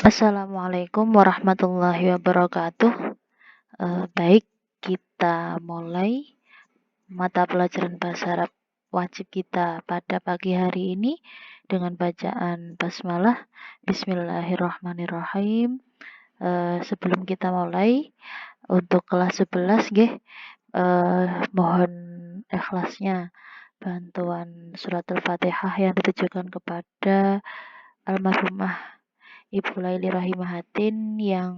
Assalamualaikum warahmatullahi wabarakatuh. Baik, kita mulai mata pelajaran bahasa Arab wajib kita pada pagi hari ini dengan bacaan basmalah. Bismillahirrahmanirrahim. Sebelum kita mulai untuk kelas 11 mohon ikhlasnya bantuan surat Al-Fatihah yang ditujukan kepada almarhumah Ibu Laili Rahimahatin yang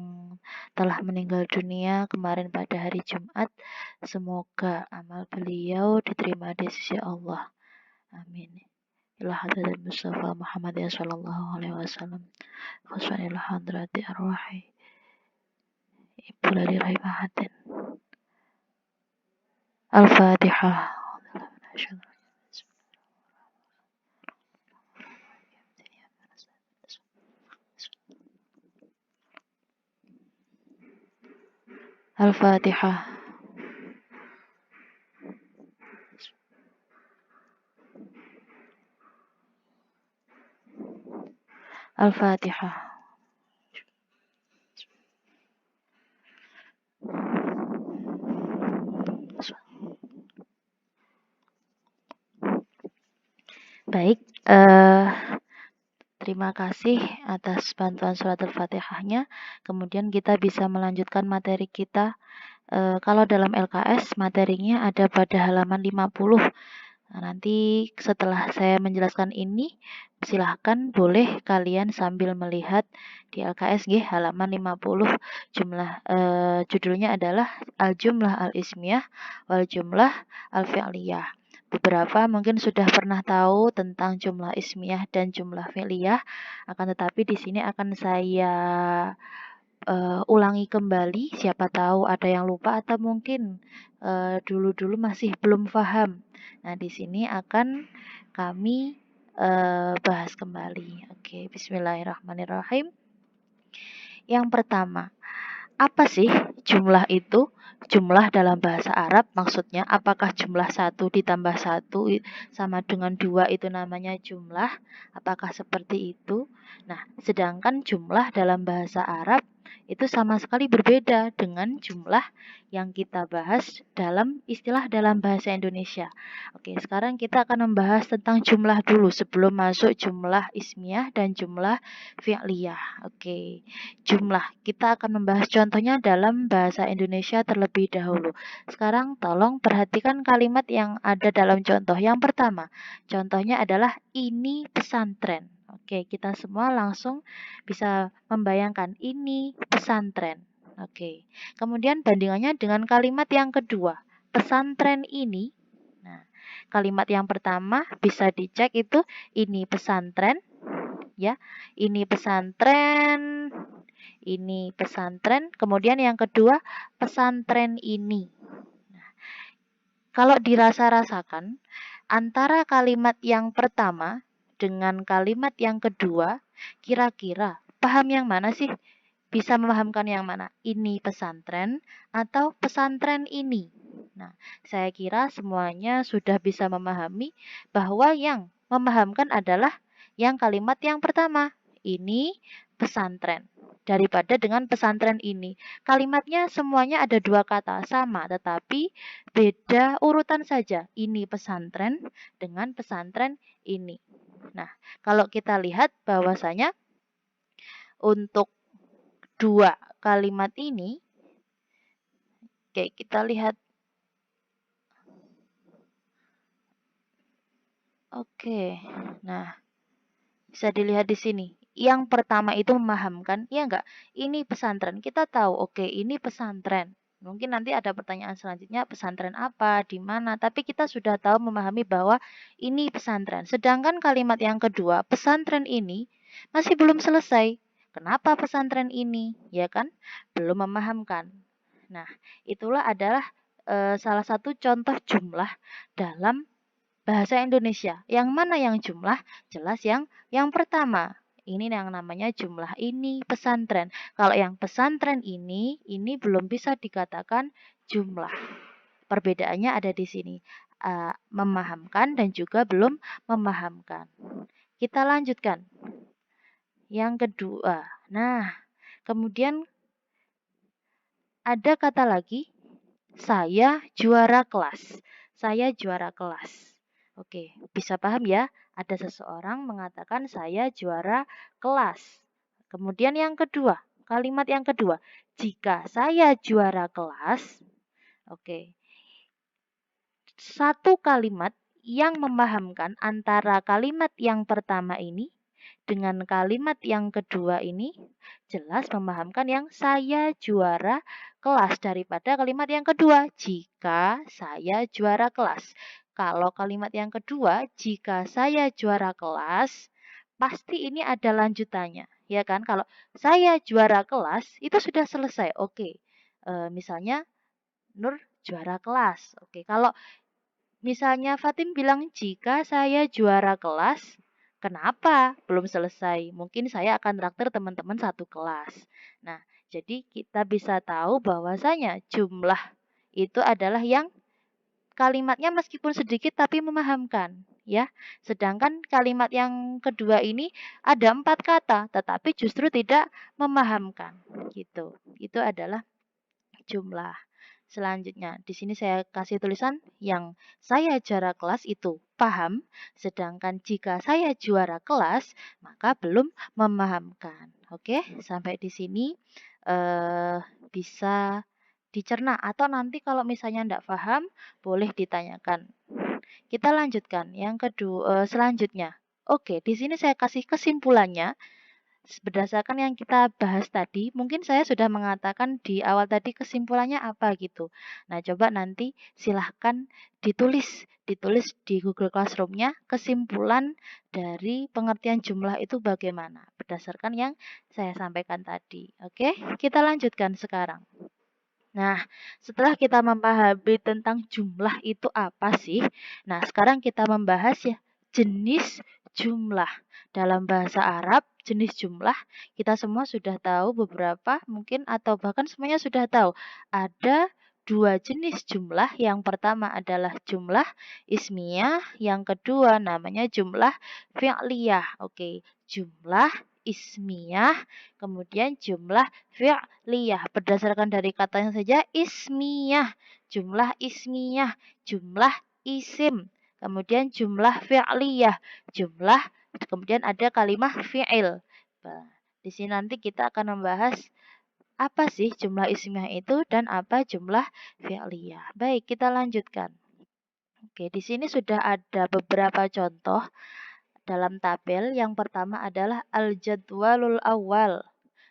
telah meninggal dunia kemarin pada hari Jumat. Semoga amal beliau diterima di sisi Allah. Amin. Ila hadratin Mustafa Muhammad sallallahu alaihi wasallam. Khususan ila hadrati arwahi Ibu Laili Rahimahatin. Al-Fatihah. Al-Fatihah. Al-Fatihah. Baik, terima kasih atas bantuan surat Al-Fatihahnya. Kemudian kita bisa melanjutkan materi kita. Kalau dalam LKS materinya ada pada halaman 50. Nah, nanti setelah saya menjelaskan ini, silahkan boleh kalian sambil melihat di LKS halaman 50. Judulnya adalah Al-Jumlah Al-Ismiyah wal Jumlah Al-Fi'liyah. Beberapa mungkin sudah pernah tahu tentang jumlah ismiyah dan jumlah fi'liyah, akan tetapi di sini akan saya ulangi kembali, siapa tahu ada yang lupa atau mungkin dulu-dulu masih belum paham. Nah, di sini akan kami bahas kembali. Oke, bismillahirrahmanirrahim. Yang pertama, apa sih jumlah itu? Jumlah dalam bahasa Arab maksudnya apakah jumlah 1 ditambah 1 sama dengan 2 itu namanya jumlah? Apakah seperti itu? Nah, sedangkan jumlah dalam bahasa Arab itu sama sekali berbeda dengan jumlah yang kita bahas dalam istilah dalam bahasa Indonesia. Oke, sekarang kita akan membahas tentang jumlah dulu sebelum masuk jumlah ismiyah dan jumlah fi'liyah. Oke, jumlah. Kita akan membahas contohnya dalam bahasa Indonesia terlebih dahulu. Sekarang tolong perhatikan kalimat yang ada dalam contoh. Yang pertama, contohnya adalah ini pesantren. Oke, kita semua langsung bisa membayangkan ini pesantren. Oke. Kemudian bandingannya dengan kalimat yang kedua, pesantren ini. Nah, kalimat yang pertama bisa dicek itu ini pesantren, ya. Ini pesantren, ini pesantren. Kemudian yang kedua, pesantren ini. Nah, kalau dirasa-rasakan antara kalimat yang pertama dengan kalimat yang kedua, kira-kira paham yang mana sih? Bisa memahamkan yang mana? Ini pesantren atau pesantren ini? Nah, saya kira semuanya sudah bisa memahami bahwa yang memahamkan adalah yang kalimat yang pertama. Ini pesantren. Daripada dengan pesantren ini. Kalimatnya semuanya ada dua kata sama, tetapi beda urutan saja. Ini pesantren dengan pesantren ini. Nah, kalau kita lihat bahwasanya untuk dua kalimat ini, oke, kita lihat. Oke, nah bisa dilihat di sini. Yang pertama itu memahamkan, ya enggak? Ini pesantren. Kita tahu, oke, ini pesantren. Mungkin nanti ada pertanyaan selanjutnya, pesantren apa, di mana. Tapi kita sudah tahu memahami bahwa ini pesantren. Sedangkan kalimat yang kedua, pesantren ini masih belum selesai. Kenapa pesantren ini? Ya kan? Belum memahamkan. Nah, itulah adalah salah satu contoh jumlah dalam bahasa Indonesia. Yang mana yang jumlah? Jelas yang pertama. Ini yang namanya jumlah ini pesantren. Kalau yang pesantren ini belum bisa dikatakan jumlah. Perbedaannya ada di sini. Memahamkan dan juga belum memahamkan. Kita lanjutkan. Yang kedua. Nah, kemudian ada kata lagi, saya juara kelas. Saya juara kelas. Oke, bisa paham ya? Ada seseorang mengatakan saya juara kelas. Kemudian yang kedua, kalimat yang kedua, jika saya juara kelas, oke, satu kalimat yang memahamkan antara kalimat yang pertama ini dengan kalimat yang kedua ini jelas memahamkan yang saya juara kelas daripada kalimat yang kedua jika saya juara kelas. Kalau kalimat yang kedua jika saya juara kelas pasti ini ada lanjutannya, ya kan? Kalau saya juara kelas itu sudah selesai. Oke. Misalnya Nur juara kelas. Oke, kalau misalnya Fatim bilang, jika saya juara kelas, kenapa? Belum selesai. Mungkin saya akan traktir teman-teman satu kelas. Nah, jadi kita bisa tahu bahwasanya jumlah itu adalah yang kalimatnya meskipun sedikit tapi memahamkan. Ya, sedangkan kalimat yang kedua ini ada 4 kata, tetapi justru tidak memahamkan. Gitu. Itu adalah jumlah. Selanjutnya, di sini saya kasih tulisan yang saya juara kelas itu paham, sedangkan jika saya juara kelas maka belum memahamkan. Oke, sampai di sini bisa dicerna atau nanti kalau misalnya tidak paham boleh ditanyakan. Kita lanjutkan yang kedua selanjutnya. Oke, di sini saya kasih kesimpulannya. Berdasarkan yang kita bahas tadi, mungkin saya sudah mengatakan di awal tadi kesimpulannya apa gitu. Nah, coba nanti silahkan ditulis di Google Classroom-nya kesimpulan dari pengertian jumlah itu bagaimana berdasarkan yang saya sampaikan tadi. Oke, kita lanjutkan sekarang. Nah, setelah kita memahami tentang jumlah itu apa sih? Nah, sekarang kita membahas ya jenis jumlah. Dalam bahasa Arab, jenis jumlah kita semua sudah tahu beberapa mungkin atau bahkan semuanya sudah tahu. Ada dua jenis jumlah. Yang pertama adalah jumlah ismiyah, yang kedua namanya jumlah fi'liyah. Oke, jumlah ismiyah, kemudian jumlah fi'liyah. Berdasarkan dari katanya saja ismiyah, jumlah ismiyah, jumlah isim, kemudian jumlah fi'liyah, jumlah, kemudian ada kalimat fi'il. Nah, di sini nanti kita akan membahas apa sih jumlah ismiyah itu dan apa jumlah fi'liyah. Baik, kita lanjutkan. Oke, di sini sudah ada beberapa contoh dalam tabel. Yang pertama adalah al-jadwalul awal.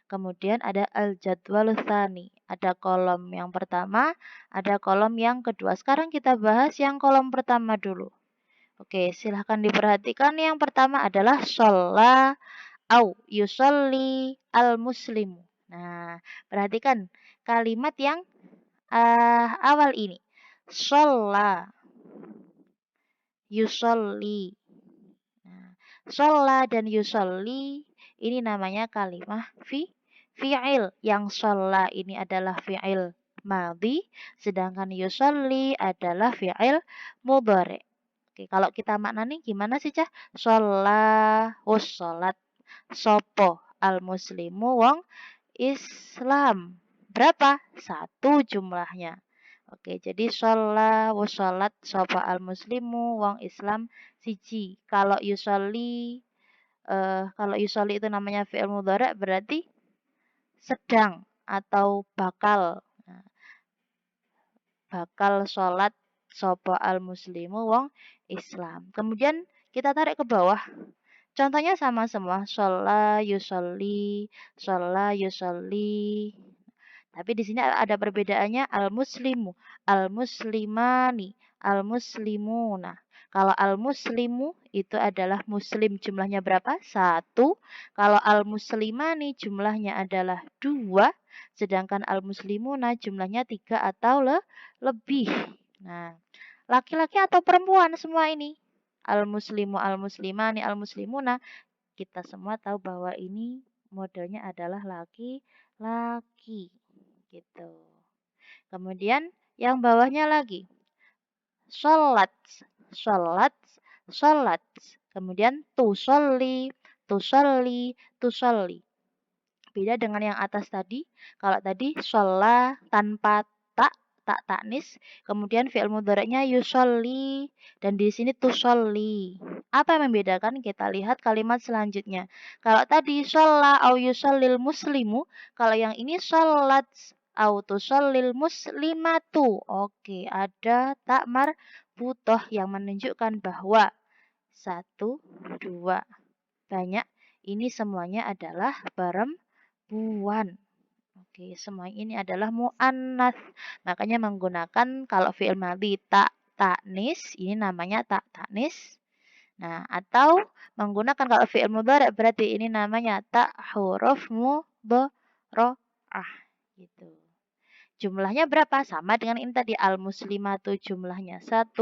Kemudian ada al-jadwalul tsani. Ada kolom yang pertama, ada kolom yang kedua. Sekarang kita bahas yang kolom pertama dulu. Oke, silahkan diperhatikan. Yang pertama adalah sholla au yusolli al-muslimu. Nah, perhatikan kalimat yang awal ini. Sholla, yusolli. Nah, sholla dan yusolli ini namanya kalimah fi'il. Yang sholla ini adalah fi'il madhi, sedangkan yusolli adalah fi'il mudhari. Oke, kalau kita maknani gimana sih, Cah? Sholla, sholat, sopo, al muslimu, wong Islam. Berapa? Satu jumlahnya. Oke, jadi sholat, sopo al muslimu, wong Islam, siji. Kalau yusolli itu namanya fi'il mudhari berarti sedang atau bakal. Nah, bakal sholat sopo al muslimu wong Islam. Kemudian kita tarik ke bawah. Contohnya sama semua. Sholla yusolli. Tapi di sini ada perbedaannya al-muslimu, al-muslimani, al-muslimuna. Kalau al-muslimu itu adalah muslim jumlahnya berapa? Satu. Kalau al-muslimani jumlahnya adalah dua. Sedangkan al-muslimuna jumlahnya tiga atau lebih. Nah, laki-laki atau perempuan semua ini? Al-muslimu, al-muslimani, al-muslimuna. Kita semua tahu bahwa ini modelnya adalah laki-laki gitu. Kemudian yang bawahnya lagi sholat, sholat, sholat. Kemudian tusolli, tusolli, tusolli. Beda dengan yang atas tadi. Kalau tadi sholla tanpa tak taknis, kemudian fi'il mudhari'nya yusolli, dan di sini tusolli. Apa yang membedakan? Kita lihat kalimat selanjutnya. Kalau tadi sholla au yusollil muslimu, kalau yang ini sholat au tusallil muslimatu. Oke, ada tak marbutoh yang menunjukkan bahwa satu, dua, banyak. Ini semuanya adalah perempuan. Oke, semua ini adalah mu'annas. Makanya menggunakan kalau fi'il madhi tak taknis, ini namanya tak taknis. Nah, atau menggunakan kalau fi'il mudhari' berarti ini namanya tak huruf mudhari'ah gitu. Jumlahnya berapa? Sama dengan ini tadi al-muslimatu jumlahnya 1,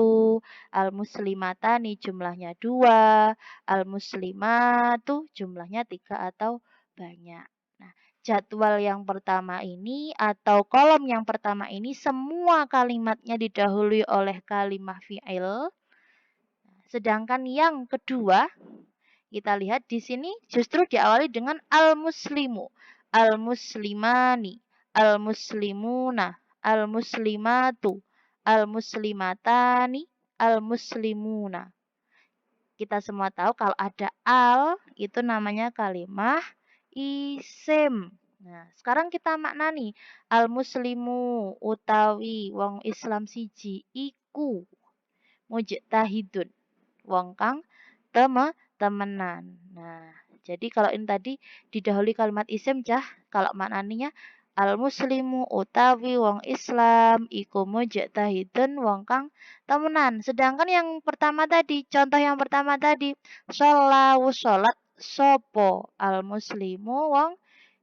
al-muslimatani jumlahnya 2, al-muslimatu jumlahnya 3 atau banyak. Nah, jadwal yang pertama ini atau kolom yang pertama ini semua kalimatnya didahului oleh kalimah fi'il. Sedangkan yang kedua kita lihat di sini justru diawali dengan al-muslimu, al-muslimani, al-muslimuna, al-muslimatu, al-muslimatani, al-muslimuna. Kita semua tahu kalau ada al itu namanya kalimah isim. Nah, sekarang kita maknani al-muslimu utawi wong Islam siji iku mujtahidun. Wong kang temenan. Nah, jadi kalau ini tadi didahului kalimat isim cah, kalau maknanya al muslimu utawi wong Islam iku mujtahidun wong kang temenan. Sedangkan yang pertama tadi, contoh yang pertama tadi, sholat sopo al muslimu wong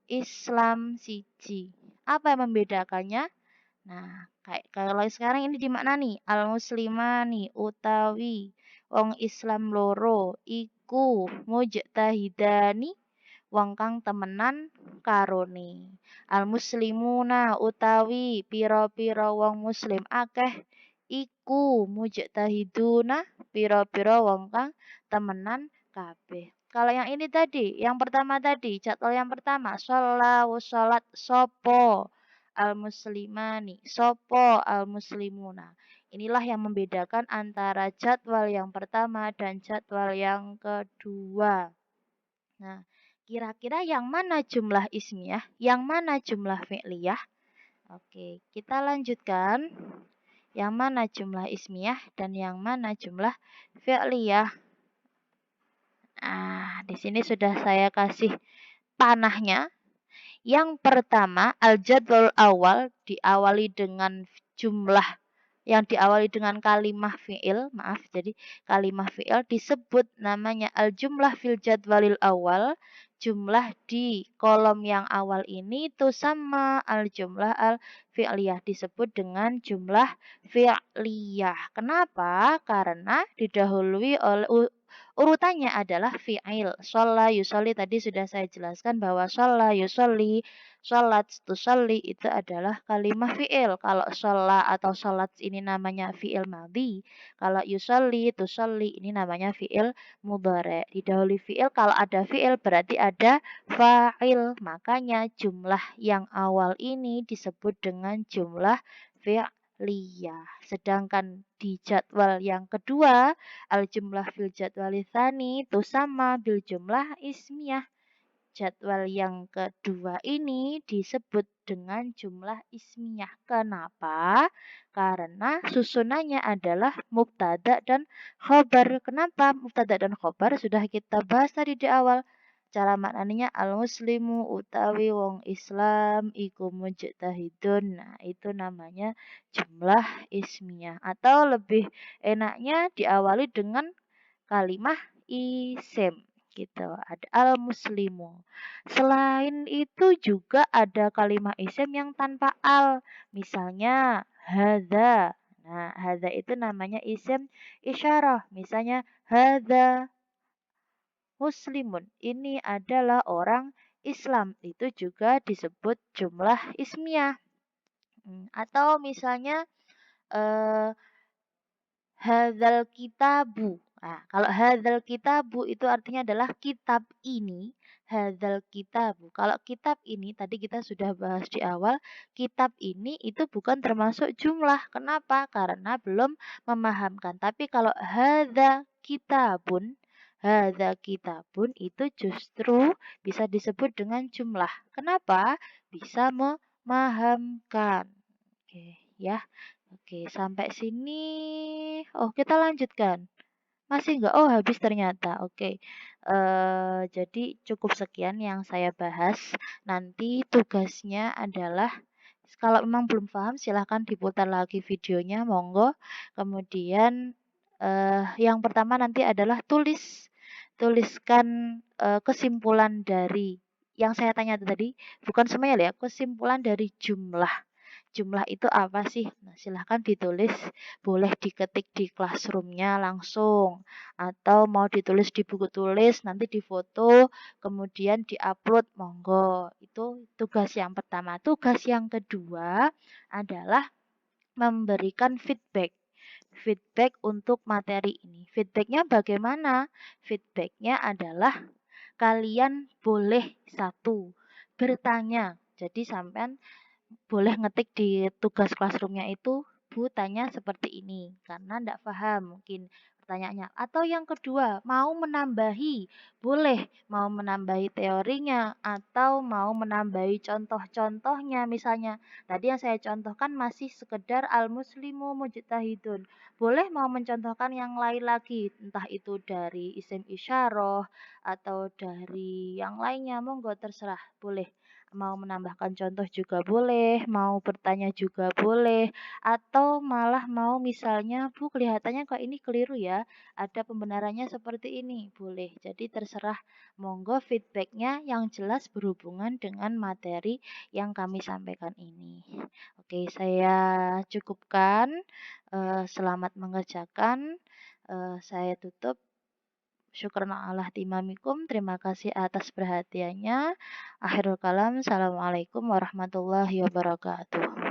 Islam siji. Apa yang membedakannya? Nah, kayak kalau sekarang ini dimaknani al-muslimani utawi wong Islam loro iku mujtahidani wong kang temenan karone. Al-muslimuna utawi pira-pira wong muslim akeh iku mujtahiduna pira-pira wong kang temenan kabeh. Kalau yang ini tadi, yang pertama tadi, jadwal yang pertama, sholat sopo al-muslimani, sopo al-muslimuna. Inilah yang membedakan antara jadwal yang pertama dan jadwal yang kedua. Nah, kira-kira yang mana jumlah ismiyah, yang mana jumlah fi'liyah? Oke, kita lanjutkan. Yang mana jumlah ismiyah dan yang mana jumlah fi'liyah? Nah, di sini sudah saya kasih panahnya. Yang pertama, al-jadwal awal diawali dengan jumlah yang diawali dengan kalimah fi'il, maaf, jadi kalimah fi'il disebut namanya al-jumlah fil jadwalil awal, jumlah di kolom yang awal ini itu sama al-jumlah al-fi'liyah disebut dengan jumlah fi'liyah. Kenapa? Karena didahului oleh urutannya adalah fi'il. Sholla yusolli tadi sudah saya jelaskan bahwa sholla yusolli sholat tusolli itu adalah kalimah fi'il. Kalau sholat atau sholat ini namanya fi'il madhi. Kalau yusolli tusolli ini namanya fi'il mudhari. Didahului fi'il, kalau ada fi'il berarti ada fa'il. Makanya jumlah yang awal ini disebut dengan jumlah fi'liyah. Sedangkan di jadwal yang kedua, al-jumlah fil jadwal tsani itu sama bil jumlah ismiyah. Jadwal yang kedua ini disebut dengan jumlah ismiyah. Kenapa? Karena susunannya adalah mubtada dan khobar. Kenapa mubtada dan khobar? Sudah kita bahas tadi di awal. Cara maknanya al-muslimu utawi wong Islam iku mujtahidun. Nah, itu namanya jumlah ismiyah. Atau lebih enaknya diawali dengan kalimah isim gitu. Ada al-muslimu. Selain itu juga ada kalimat isim yang tanpa al. Misalnya hadza. Nah, hadza itu namanya isim isyarah. Misalnya hadza muslimun. Ini adalah orang Islam. Itu juga disebut jumlah ismiyah. Atau misalnya eh, hadzal kitabu. Nah, kalau hadzal kitabu itu artinya adalah kitab ini. hadzal kitabu. Kalau kitab ini tadi kita sudah bahas di awal, kitab ini itu bukan termasuk jumlah. Kenapa? Karena belum memahamkan. Tapi kalau hadza kitabun itu justru bisa disebut dengan jumlah. Kenapa? Bisa memahamkan. Oke, ya. Oke, sampai sini. Oh, kita lanjutkan. Masih enggak? Oh, habis ternyata. Oke. Jadi cukup sekian yang saya bahas. Nanti tugasnya adalah kalau memang belum paham silahkan diputar lagi videonya, monggo. Kemudian yang pertama nanti adalah tuliskan kesimpulan dari yang saya tanya tadi, bukan semuanya ya, kesimpulan dari jumlah. Jumlah itu apa sih? Nah, silahkan ditulis, boleh diketik di classroom-nya langsung, atau mau ditulis di buku tulis, nanti difoto, kemudian diupload, monggo. Itu tugas yang pertama. Tugas yang kedua adalah memberikan feedback. Feedback untuk materi ini. Feedbacknya bagaimana? Feedbacknya adalah kalian boleh satu bertanya. Jadi sampean boleh ngetik di tugas classroom-nya itu, Bu tanya seperti ini, karena ndak paham mungkin pertanyaannya. Atau yang kedua, mau menambahi, boleh mau menambahi teorinya atau mau menambahi contoh-contohnya. Misalnya, tadi yang saya contohkan masih sekedar al-muslimu mujtahidun. Boleh mau mencontohkan yang lain lagi, entah itu dari isim isyarah atau dari yang lainnya, monggo terserah, boleh. Mau menambahkan contoh juga boleh, mau bertanya juga boleh, atau malah mau misalnya, Bu kelihatannya kok ini keliru ya, ada pembenarannya seperti ini, boleh. Jadi terserah, monggo feedbacknya yang jelas berhubungan dengan materi yang kami sampaikan ini. Oke, saya cukupkan. Selamat mengerjakan. Saya tutup. Syukran ala timamikum. Terima kasih atas perhatiannya. Akhirul kalam. Assalamualaikum warahmatullahi wabarakatuh.